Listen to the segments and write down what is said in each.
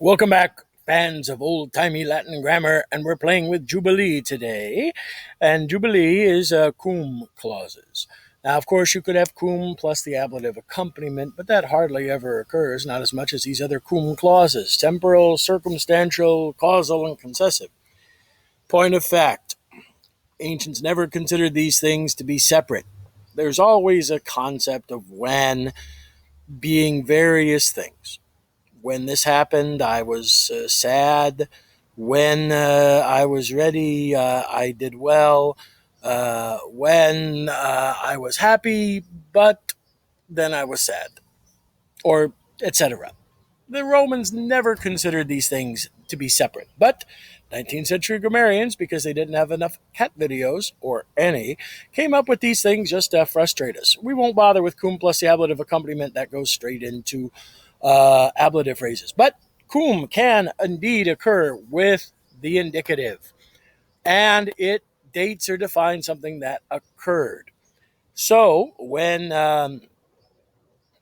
Welcome back, fans of old-timey Latin grammar, and we're playing with Jubilee today. And Jubilee is cum clauses. Now, of course, you could have cum plus the ablative accompaniment, but that hardly ever occurs, not as much as these other cum clauses: temporal, circumstantial, causal, and concessive. Point of fact, ancients never considered these things to be separate. There's always a concept of when being various things. When this happened, I was sad. When I was ready, I did well. When I was happy, but then I was sad, or etc. The Romans never considered these things to be separate, but 19th century grammarians, because they didn't have enough cat videos, or any, came up with these things just to frustrate us. We won't bother with cum plus the ablative accompaniment. That goes straight into ablative phrases. But cum can indeed occur with the indicative, and it dates or defines something that occurred. So when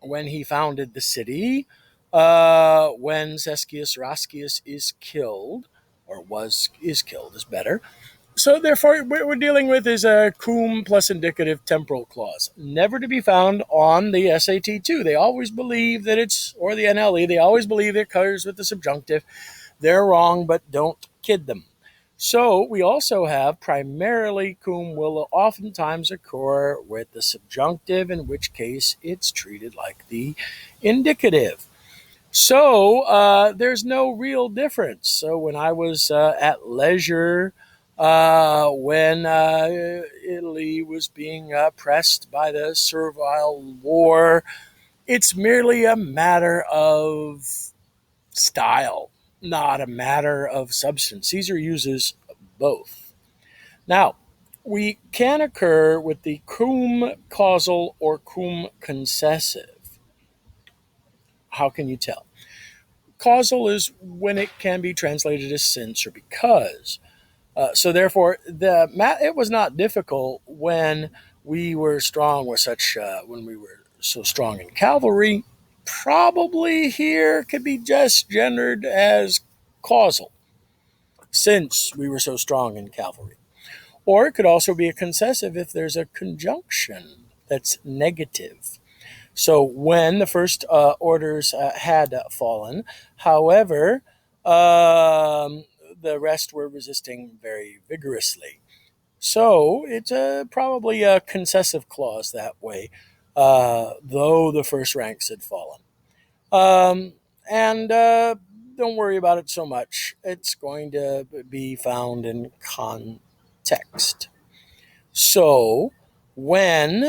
he founded the city, when Sescius Roscius is killed, or is killed is better. So therefore, what we're dealing with is a cum plus indicative temporal clause, never to be found on the SAT2. They always believe that it's, or the NLE, they always believe it occurs with the subjunctive. They're wrong, but don't kid them. So we also have primarily cum will oftentimes occur with the subjunctive, in which case it's treated like the indicative. So there's no real difference. So when I was at leisure, when Italy was being pressed by the Servile War, it's merely a matter of style, not a matter of substance. Caesar uses both. Now, we can occur with the cum causal or cum concessive. How can you tell? Causal is when it can be translated as since or because. So therefore, it was not difficult when we were strong with when we were so strong in cavalry. Probably here could be just gendered as causal, since we were so strong in cavalry. Or it could also be a concessive if there's a conjunction that's negative. So when the first orders had fallen, however, the rest were resisting very vigorously. So it's probably a concessive clause that way, though the first ranks had fallen. And don't worry about it so much. It's going to be found in context. So when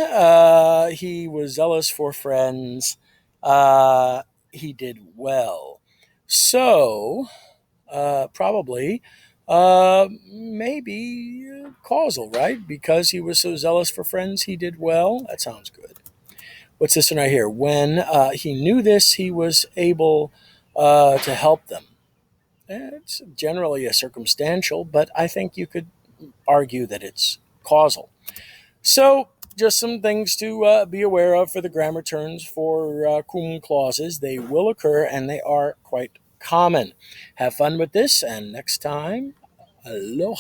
he was zealous for friends, he did well. So probably maybe causal, right? Because he was so zealous for friends, he did well. That sounds good. What's this one right here? When he knew this, he was able to help them. It's generally a circumstantial, but I think you could argue that it's causal. So, just some things to be aware of for the grammar terms for cum clauses. They will occur and they are quite common. Have fun with this, and next time, aloha.